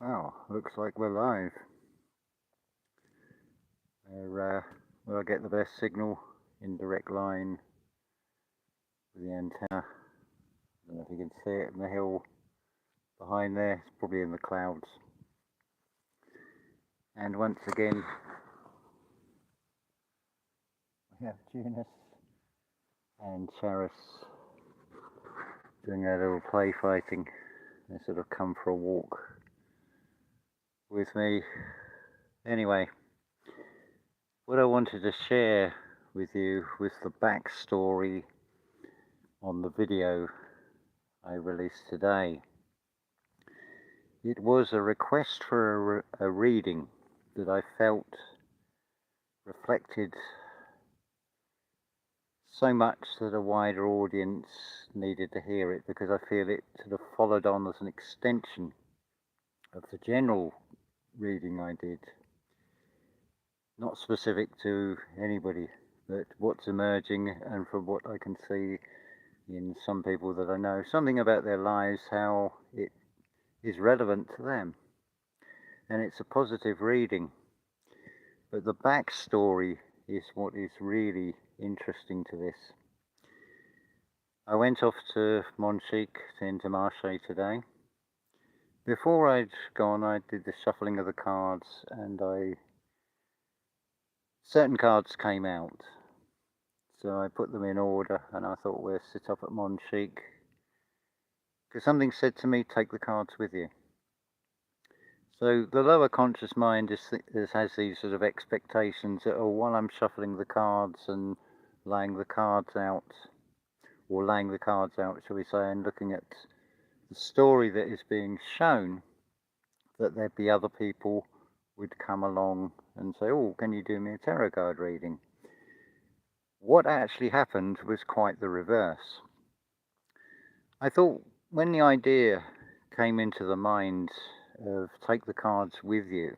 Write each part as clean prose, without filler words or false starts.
Wow, looks like we're live. Will I get the best signal in direct line with the antenna? I don't know if you can see it in the hill behind there. It's probably in the clouds. And once again, we have Junus and Charis doing their little play fighting. They sort of come for a walk with me. Anyway, what I wanted to share with you was the backstory on the video I released today. It was a request for a reading that I felt reflected so much that a wider audience needed to hear it, because I feel it sort of followed on as an extension of the general reading I did. Not specific to anybody, but what's emerging, and from what I can see in some people that I know, something about their lives, how it is relevant to them. And it's a positive reading. But the backstory is what is really interesting to this. I went off to Montchique to Intermarché today. Before I'd gone, I did the shuffling of the cards, and certain cards came out. So I put them in order, and I thought, we'll sit up at Montchique, because something said to me, take the cards with you. So the lower conscious mind has these sort of expectations that, oh, while I'm shuffling the cards and laying the cards out, shall we say, and looking at the story that is being shown, that there'd be other people would come along and say, oh, can you do me a tarot card reading? What actually happened was quite the reverse. I thought, when the idea came into the mind of take the cards with you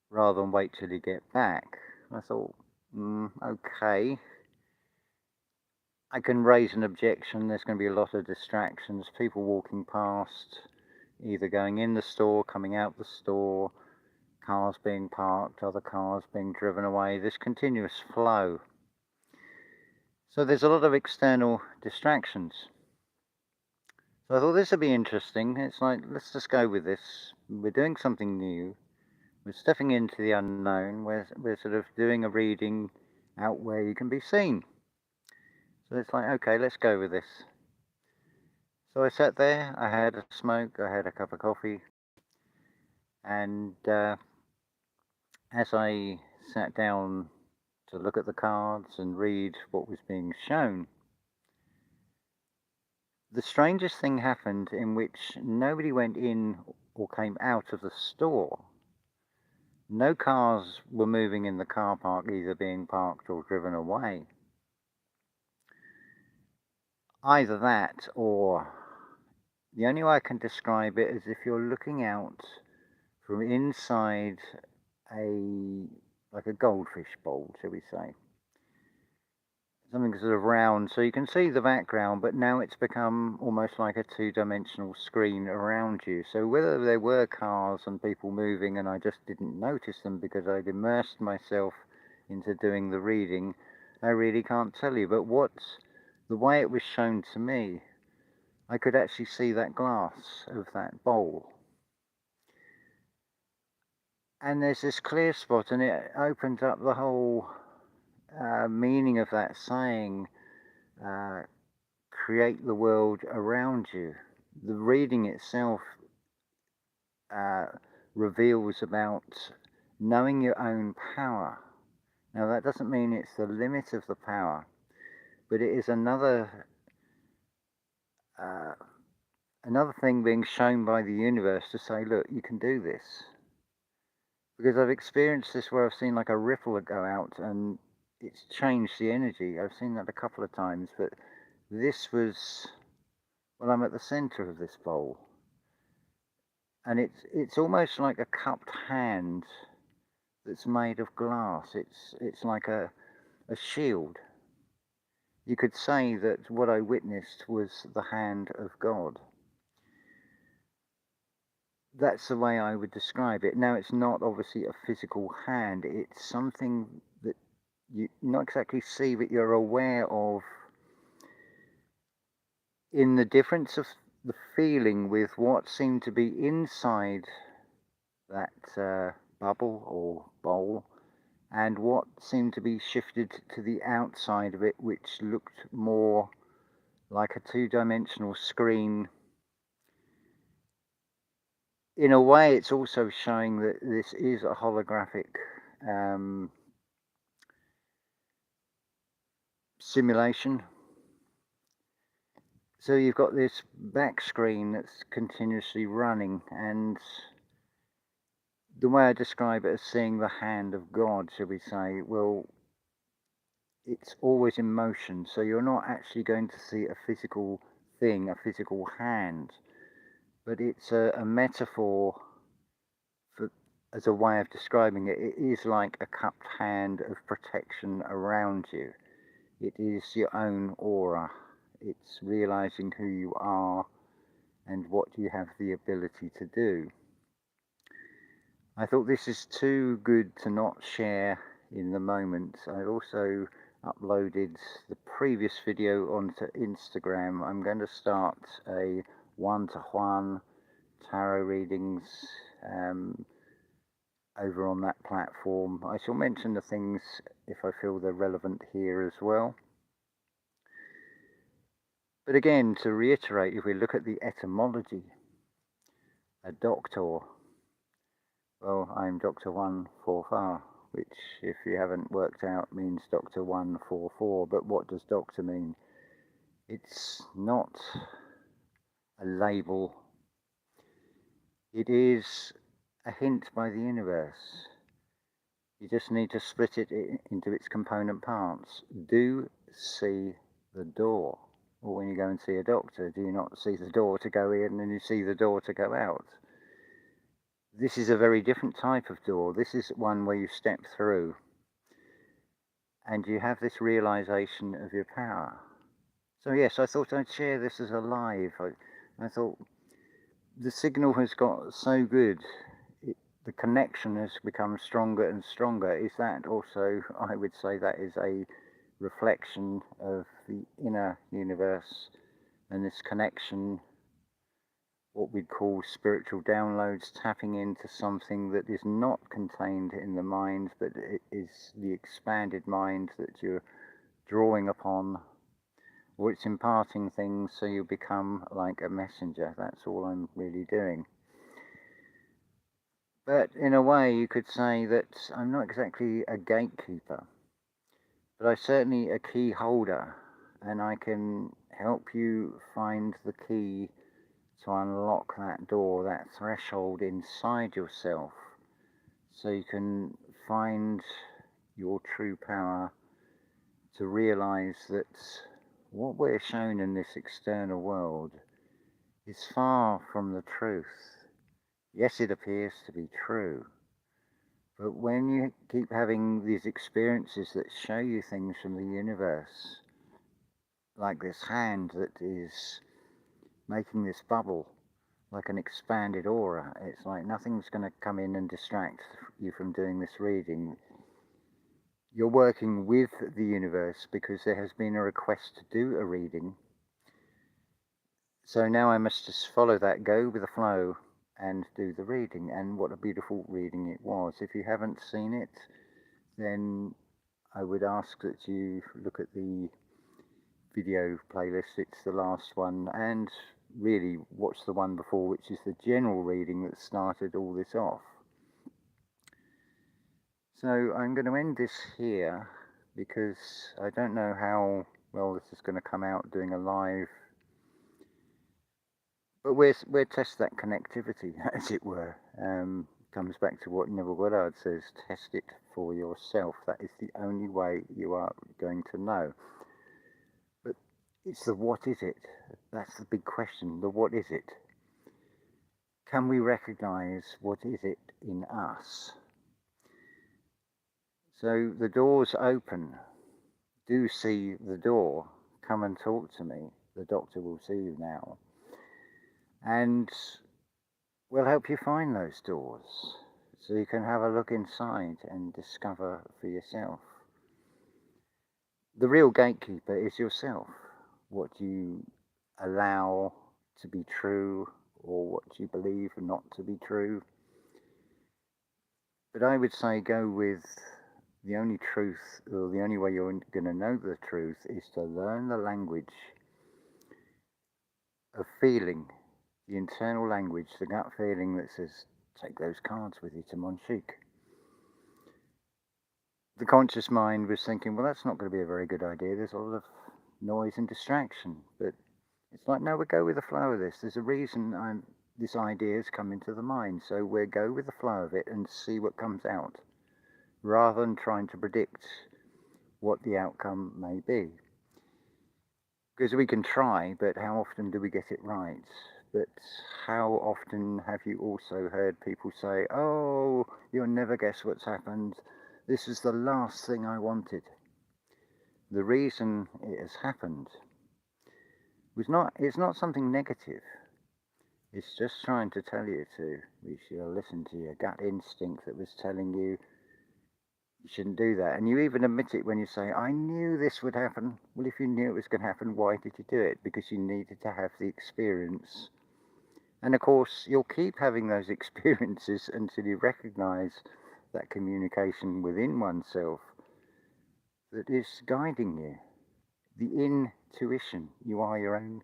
rather than wait till you get back, I thought, okay, I can raise an objection. There's going to be a lot of distractions, people walking past, either going in the store, coming out the store, cars being parked, other cars being driven away, this continuous flow. So there's a lot of external distractions. So I thought this would be interesting. It's like, let's just go with this. We're doing something new. We're stepping into the unknown. We're sort of doing a reading out where you can be seen. So it's like, okay, let's go with this. So I sat there, I had a smoke, I had a cup of coffee, and as I sat down to look at the cards and read what was being shown, the strangest thing happened, in which nobody went in or came out of the store. No cars were moving in the car park, either being parked or driven away. Either that, or the only way I can describe it is if you're looking out from inside like a goldfish bowl, shall we say. Something sort of round, so you can see the background, but now it's become almost like a two-dimensional screen around you. So whether there were cars and people moving and I just didn't notice them because I'd immersed myself into doing the reading, I really can't tell you. But the way it was shown to me, I could actually see that glass of that bowl. And there's this clear spot, and it opens up the whole meaning of that saying, create the world around you. The reading itself reveals about knowing your own power. Now, that doesn't mean it's the limit of the power, but it is another thing being shown by the universe to say, look, you can do this. Because I've experienced this where I've seen like a ripple go out and it's changed the energy. I've seen that a couple of times, but this was, well, I'm at the center of this bowl. And it's almost like a cupped hand that's made of glass. It's like a shield. You could say that what I witnessed was the hand of God. that's the way I would describe it. Now, it's not obviously a physical hand, it's something that you not exactly see, but you're aware of, in the difference of the feeling with what seemed to be inside that bubble or bowl, and what seemed to be shifted to the outside of it, which looked more like a two-dimensional screen. In a way, it's also showing that this is a holographic simulation. So you've got this back screen that's continuously running, and the way I describe it as seeing the hand of God, shall we say, well, it's always in motion, so you're not actually going to see a physical thing, a physical hand, but it's a metaphor for, as a way of describing it. It is like a cupped hand of protection around you. It is your own aura. It's realizing who you are and what you have the ability to do. I thought this is too good to not share in the moment. I also uploaded the previous video onto Instagram. I'm going to start a one-to-one tarot readings over on that platform. I shall mention the things if I feel they're relevant here as well. But again, to reiterate, if we look at the etymology, a doctor, well, I'm Dr. Juan Forfar, which, if you haven't worked out, means Dr. 144. But what does doctor mean? It's not a label. It is a hint by the universe. You just need to split it into its component parts. Do see the door. Or when you go and see a doctor, do you not see the door to go in and you see the door to go out? This is a very different type of door. This is one where you step through and you have this realization of your power. So yes, I thought I'd share this as a live. I thought the signal has got so good, the connection has become stronger and stronger. Is that also, I would say, that is a reflection of the inner universe and this connection, what we'd call spiritual downloads, tapping into something that is not contained in the mind, but it is the expanded mind that you're drawing upon, or it's imparting things so you become like a messenger. That's all I'm really doing. But in a way, you could say that I'm not exactly a gatekeeper, but I'm certainly a key holder, and I can help you find the key to unlock that door, that threshold inside yourself, so you can find your true power to realize that what we're shown in this external world is far from the truth. Yes, it appears to be true, but when you keep having these experiences that show you things from the universe, like this hand that is making this bubble, like an expanded aura, it's like nothing's going to come in and distract you from doing this reading. You're working with the universe because there has been a request to do a reading. So now I must just follow that, go with the flow, and do the reading. And what a beautiful reading it was. If you haven't seen it, then I would ask that you look at the video playlist. It's the last one, and really watch the one before, which is the general reading that started all this off. So I'm going to end this here because I don't know how well this is going to come out doing a live, but we'll test that connectivity, as it were. Comes back to what Neville Goddard says, test it for yourself. That is the only way you are going to know. But it's the what is it? That's the big question, the what is it? Can we recognize what is it in us? So the door's open. Do see the door. Come and talk to me. The doctor will see you now. And will help you find those doors so you can have a look inside and discover for yourself. The real gatekeeper is yourself. What you allow to be true or what you believe not to be true. But I would say go with the only truth, or the only way you're going to know the truth is to learn the language of feeling, the internal language, the gut feeling that says, take those cards with you to Monchique. The conscious mind was thinking, well, that's not going to be a very good idea. There's a lot of noise and distraction. But it's like, no, we'll go with the flow of this. There's a reason this idea has come into the mind. So we'll go with the flow of it and see what comes out, rather than trying to predict what the outcome may be. Because we can try, but how often do we get it right? But how often have you also heard people say, oh, you'll never guess what's happened. This is the last thing I wanted. The reason it has happened it's not something negative. It's just trying to tell you you should listen to your gut instinct that was telling you you shouldn't do that. And you even admit it when you say, I knew this would happen. Well, if you knew it was going to happen, why did you do it? Because you needed to have the experience. And of course, you'll keep having those experiences until you recognize that communication within oneself that is guiding you. The intuition. You are your own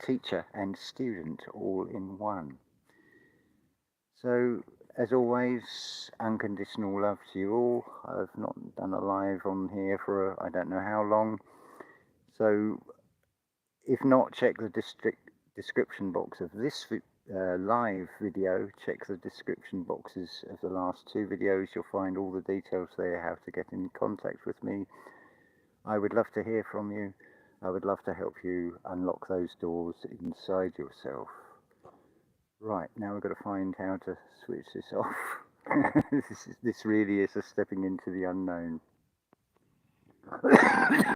teacher and student all in one. So, as always, unconditional love to you all. I've not done a live on here for I don't know how long. So, if not, check the description box of this live video. Check the description boxes of the last two videos. You'll find all the details there, how to get in contact with me. I would love to hear from you. I would love to help you unlock those doors inside yourself. Right, now we've got to find how to switch this off. This really is a stepping into the unknown.